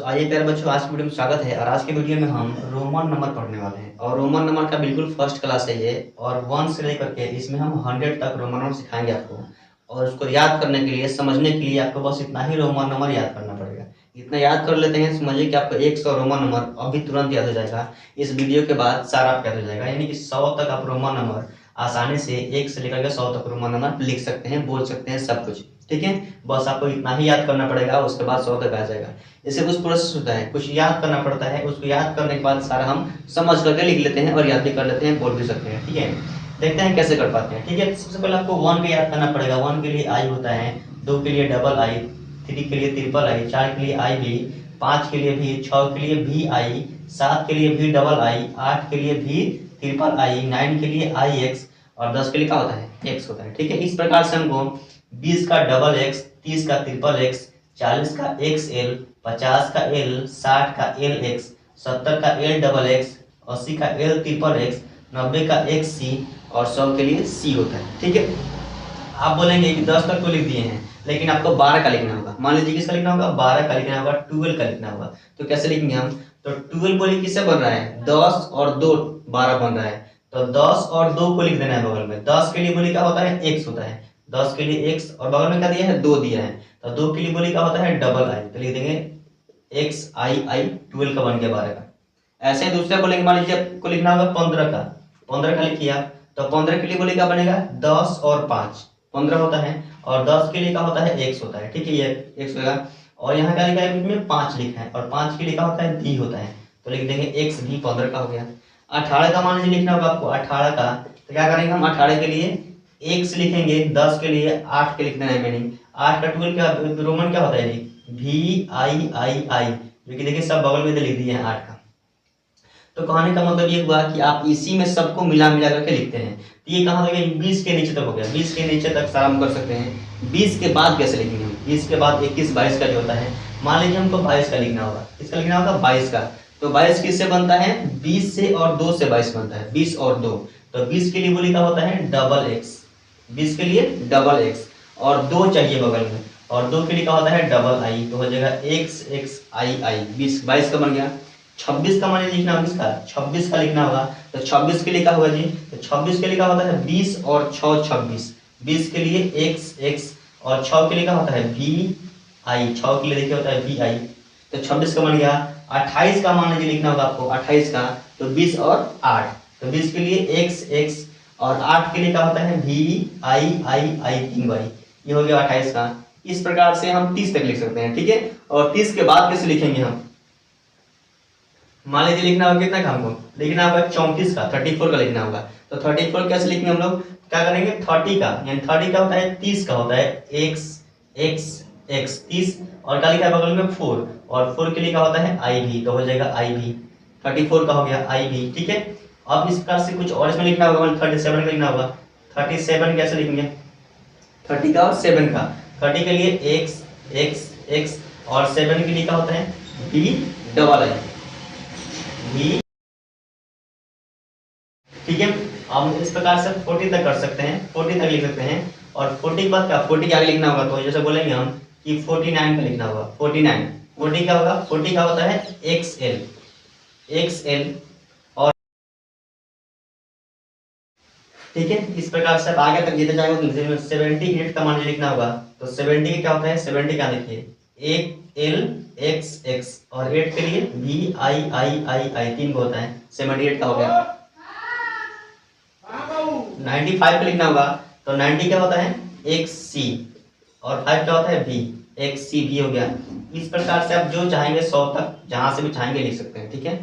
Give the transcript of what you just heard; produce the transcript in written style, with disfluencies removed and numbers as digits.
आइए प्यारे बच्चों, आज की वीडियो में स्वागत है। और आज की वीडियो में हम रोमन नंबर पढ़ने वाले हैं और रोमन नंबर का बिल्कुल फर्स्ट क्लास है ये। और 1 से लेकर के इसमें हम 100 तक रोमन नंबर सिखाएंगे आपको। और उसको याद करने के लिए, समझने के लिए आपको बस इतना ही रोमन नंबर याद करना पड़ेगा। इतना याद कर लेते हैं, समझिए कि आपको 100 रोमन नंबर अभी तुरंत याद हो जाएगा। इस वीडियो के बाद सारा आपको याद हो जाएगा, यानी कि 100 तक आप रोमन नंबर आसानी से 1 से लेकर के 100 तक रोमन नंबर लिख सकते हैं, बोल सकते हैं, सब कुछ। ठीक है, बस आपको इतना ही याद करना पड़ेगा, उसके बाद 100 तक आ जाएगा। इससे कुछ प्रोसेस होता है, कुछ याद करना पड़ता है, उसको याद करने के बाद सारा हम समझ करके लिख लेते हैं और याद भी कर लेते हैं, बोल भी सकते हैं। ठीक है, देखते हैं कैसे कर पाते हैं। ठीक है, सबसे पहले आपको 1 का याद करना पड़ेगा। 1 के लिए आई होता है, 2 के लिए डबल आई, 3 के लिए ट्रिपल आई, 4 के लिए आई भी, 5 के लिए भी, 6 के लिए भी आई, 7 के लिए भी डबल आई, 8 के लिए भी ट्रिपल आई, 9 के लिए आई एक्स और 10 के लिए क्या होता है, एक्स होता है। ठीक है, इस प्रकार से हमको 20 का डबल एक्स, 30 का ट्रिपल एक्स, 40 का एक्स एल, 50 का एल, 60 का एल एक्स, 70 का एल डबल एक्स, 80 का एल ट्रिपल एक्स, 90 का एक्स सी और 100 के लिए सी होता है। ठीक है, आप बोलेंगे कि 10 तक तो लिख दिए हैं, लेकिन आपको 12 का लिखना होगा। मान लीजिए किसका लिखना होगा, 12 का लिखना होगा, 12 का लिखना होगा। तो कैसे लिखेंगे हम, तो 12 बोलिए किससे बन रहा है, 10 और 2 12 बन रहा है, तो 10 और 2 को लिख देना है बगल में। 10 के लिए बोलिए क्या होता है, एक्स होता है, 10 के लिए एक्स और बगल में क्या दिया है, 2 दिया है, तो 2 के लिए बोलिए क्या होता है, डबल आई, तो लिख देंगे एक्स आई आई, 12 का बन गया 12 का। ऐसे ही दूसरे बोलेंगे, मान लीजिए आपको लिखना होगा 15 का, 15 का लिखिए आप, तो 15 के लिए बोलिए क्या बनेगा, 10 और 5 15 होता है, और 10 के लिए क्या होता है, एक्स होता है। ठीक है, ये एक्स होगा, और यहाँ क्या लिखा है, बीच में 5 लिखा है, और 5 के लिए क्या होता है, भी होता है, तो लिख देंगे एक्स भी 15 का हो गया। 18 का मान लीजिए लिखना होगा आपको, 18 का, तो क्या करेंगे हम, 18 के लिए एक्स लिखेंगे, 10 के लिए 8 के लिख देना है मीनिंग, 8 का 12 का रोमन क्या होता है जी, भी आई आई आई, जो कि देखिए सब बगल में लिख दिए हैं 8 का। तो कहने का मतलब ये हुआ कि आप इसी में सबको मिला मिला करके लिखते हैं। तो ये कहाँ हो गया, 20 के नीचे तक हो गया, 20 के नीचे तक सारा हम कर सकते हैं। 20 के बाद कैसे लिखेंगे हम, 20 के बाद 21 22 का जो होता है, मान लीजिए हमको 22 का लिखना होगा, किसका लिखना होगा, 22 का, तो 22 किससे बनता है, 20 से और 2 से 22 बनता है, 20 और 2, तो 20 के लिए बोली क्या होता है, डबल एक्स, 20 के लिए डबल एक्स और 2 चाहिए बगल में, और 2 के लिए क्या होता है, डबल आई, तो हो जाएगा एक्स एक्स आई आई, 20 22 का बन गया। 26 का मान लिखना होगा, किसका, 26 का लिखना होगा, तो 26 के लिए क्या होगा जी, तो 26 के लिए क्या होता है, 20 और 6 26, 20 के लिए एक्स एक्स और 6 के लिए क्या होता है, वी आई, 6 के लिए देखिए होता है वी आई, तो 26 का बन गया। 28 का मान लीजिए लिखना होगा आपको, 28 का, तो 20 और 8, तो 20 के लिए एक्स एक्स और 8 के लिए क्या होता है, we I I I 3 Y, ये हो गया 28 का। इस प्रकार से हम 30 तक लिख सकते हैं। ठीक है, और 30 के बाद कैसे लिखेंगे हम, मान लीजिए लिखना होगा कितना का, हमको लिखना होगा 34 का, 34 का लिखना होगा, तो 34 कैसे लिखेंगे हम लोग, क्या करेंगे, 30 का, यानी 30 का होता है 30 का होता है एक्स एक्स एक्स 30, और क्या लिखा है बगल में 4, और 4 के लिए क्या होता है, आई भी, तो हो जाएगा आई भी, 34 का हो गया आई भी। ठीक है, अब इस प्रकार से कुछ और इसमें लिखना होगा, 37 का लिखना होगा, 37 कैसे लिखेंगे, 30 का और 7 का, 30 के लिए एक्स एक्स एक्स और 7 के लिए क्या होता है, बी डबल आई भी। ठीक है, हम इस प्रकार से 40 तक कर सकते हैं, 40 तक लिख सकते हैं, और 40 के बाद क्या, 40 के आगे लिखना होगा, तो जैसे बोलेंगे हम कि 49 का लिखना होगा, 49, 40 क्या होगा, 40 का होता है एक्स एल एक्स एल और, ठीक है, इस प्रकार से आप आगे तक जीते जाएंगे तो 78 का मान लिखना होगा, तो 70 का क्या होता है, 70 का देखिए एक एल एक्स एक्स और 8 के लिए वी आई आई आई आई 3 को होता है, 78 का हो गया। 95 पे लिखना होगा, तो 90 क्या होता है, एक्स सी और 5 क्या होता है, भी, एक्स सी भी हो गया। इस प्रकार से आप जो चाहेंगे 100 तक जहां से भी चाहेंगे लिख सकते हैं। ठीक है।